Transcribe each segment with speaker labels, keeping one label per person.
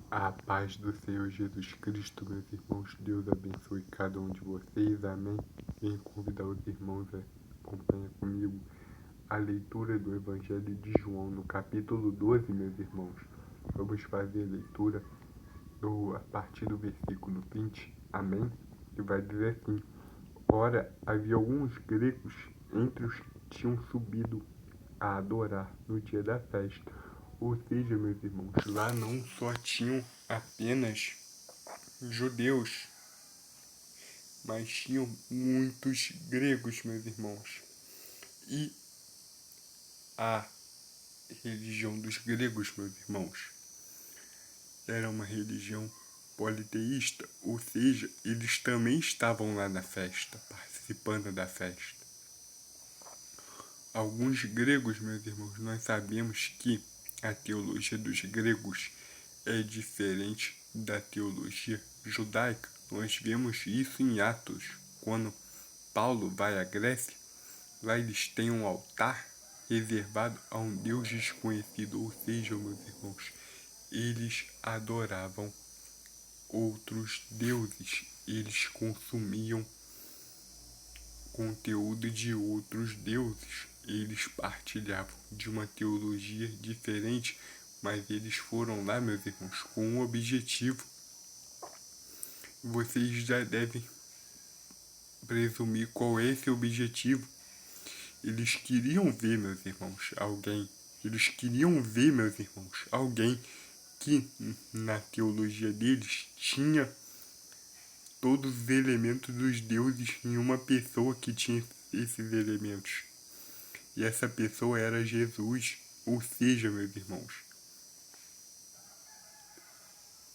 Speaker 1: A paz do Senhor Jesus Cristo, meus irmãos, Deus abençoe cada um de vocês, amém. Venho convidar os irmãos a acompanhar comigo a leitura do Evangelho de João, no capítulo 12, meus irmãos. Vamos fazer a leitura a partir do versículo 20, amém, que vai dizer assim: Ora, havia alguns gregos entre os que tinham subido a adorar no dia da festa. Ou seja, meus irmãos, lá não só tinham apenas judeus, mas tinham muitos gregos, meus irmãos. E a religião dos gregos, meus irmãos, era uma religião politeísta, ou seja, eles também estavam lá na festa, participando da festa. Alguns gregos, meus irmãos, nós sabemos que a teologia dos gregos é diferente da teologia judaica. Nós vemos isso em Atos, quando Paulo vai à Grécia. Lá eles têm um altar reservado a um Deus desconhecido, ou seja, meus irmãos, eles adoravam outros deuses, eles consumiam conteúdo de outros deuses, eles partilhavam de uma teologia diferente, mas eles foram lá, meus irmãos, com um objetivo. Vocês já devem presumir qual é esse objetivo. Eles queriam ver, meus irmãos, alguém que na teologia deles tinha todos os elementos dos deuses em uma pessoa que tinha esses elementos. E essa pessoa era Jesus, ou seja, meus irmãos,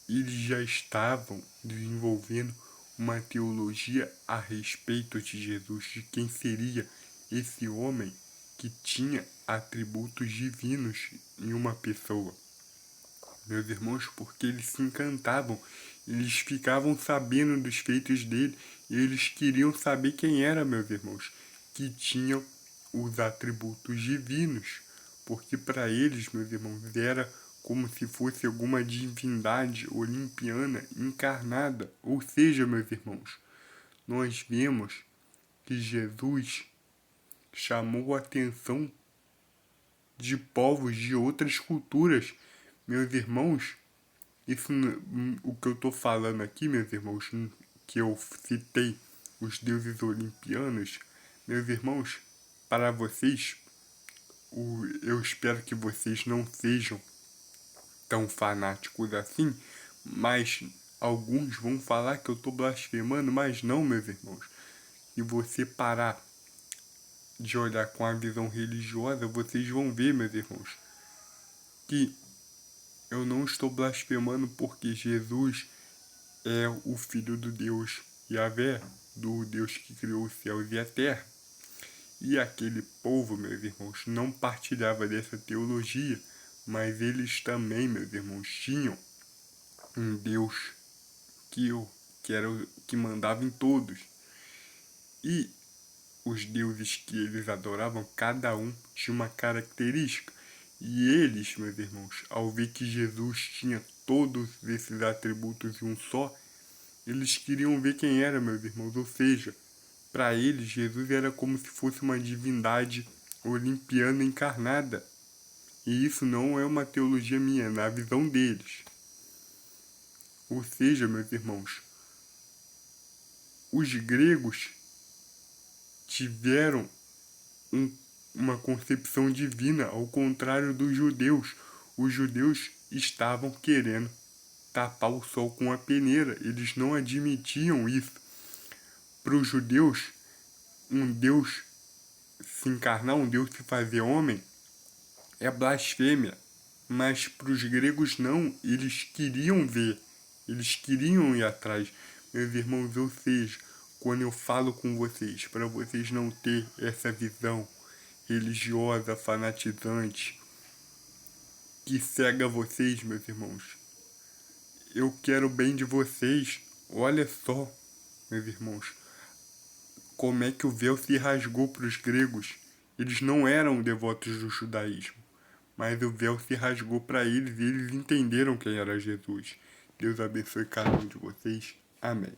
Speaker 1: eles já estavam desenvolvendo uma teologia a respeito de Jesus, de quem seria esse homem que tinha atributos divinos em uma pessoa. Meus irmãos, porque eles se encantavam, eles ficavam sabendo dos feitos dele, e eles queriam saber quem era, meus irmãos, que tinham os atributos divinos, porque para eles, meus irmãos, era como se fosse alguma divindade olimpiana encarnada. Ou seja, meus irmãos, nós vemos que Jesus chamou a atenção de povos de outras culturas. Meus irmãos, isso, o que eu estou falando aqui, meus irmãos, que eu citei os deuses olimpianos, meus irmãos, para vocês, eu espero que vocês não sejam tão fanáticos assim, mas alguns vão falar que eu estou blasfemando, mas não, meus irmãos. Se você parar de olhar com a visão religiosa, vocês vão ver, meus irmãos, que eu não estou blasfemando, porque Jesus é o Filho do Deus Yahvé, do Deus que criou os céus e a terra. E aquele povo, meus irmãos, não partilhava dessa teologia, mas eles também, meus irmãos, tinham um Deus que mandava em todos. E os deuses que eles adoravam, cada um tinha uma característica. E eles, meus irmãos, ao ver que Jesus tinha todos esses atributos em um só, eles queriam ver quem era, meus irmãos. Ou seja, para eles, Jesus era como se fosse uma divindade olimpiana encarnada. E isso não é uma teologia minha, é na visão deles. Ou seja, meus irmãos, os gregos tiveram uma concepção divina, ao contrário dos judeus. Os judeus estavam querendo tapar o sol com a peneira, eles não admitiam isso. Para os judeus, um Deus se encarnar, um Deus se fazer homem, é blasfêmia. Mas para os gregos não, eles queriam ver, eles queriam ir atrás. Meus irmãos, ou seja, quando eu falo com vocês, para vocês não ter essa visão religiosa, fanatizante, que cega vocês, meus irmãos. Eu quero o bem de vocês. Olha só, meus irmãos, como é que o véu se rasgou para os gregos. Eles não eram devotos do judaísmo, mas o véu se rasgou para eles e eles entenderam quem era Jesus. Deus abençoe cada um de vocês. Amém.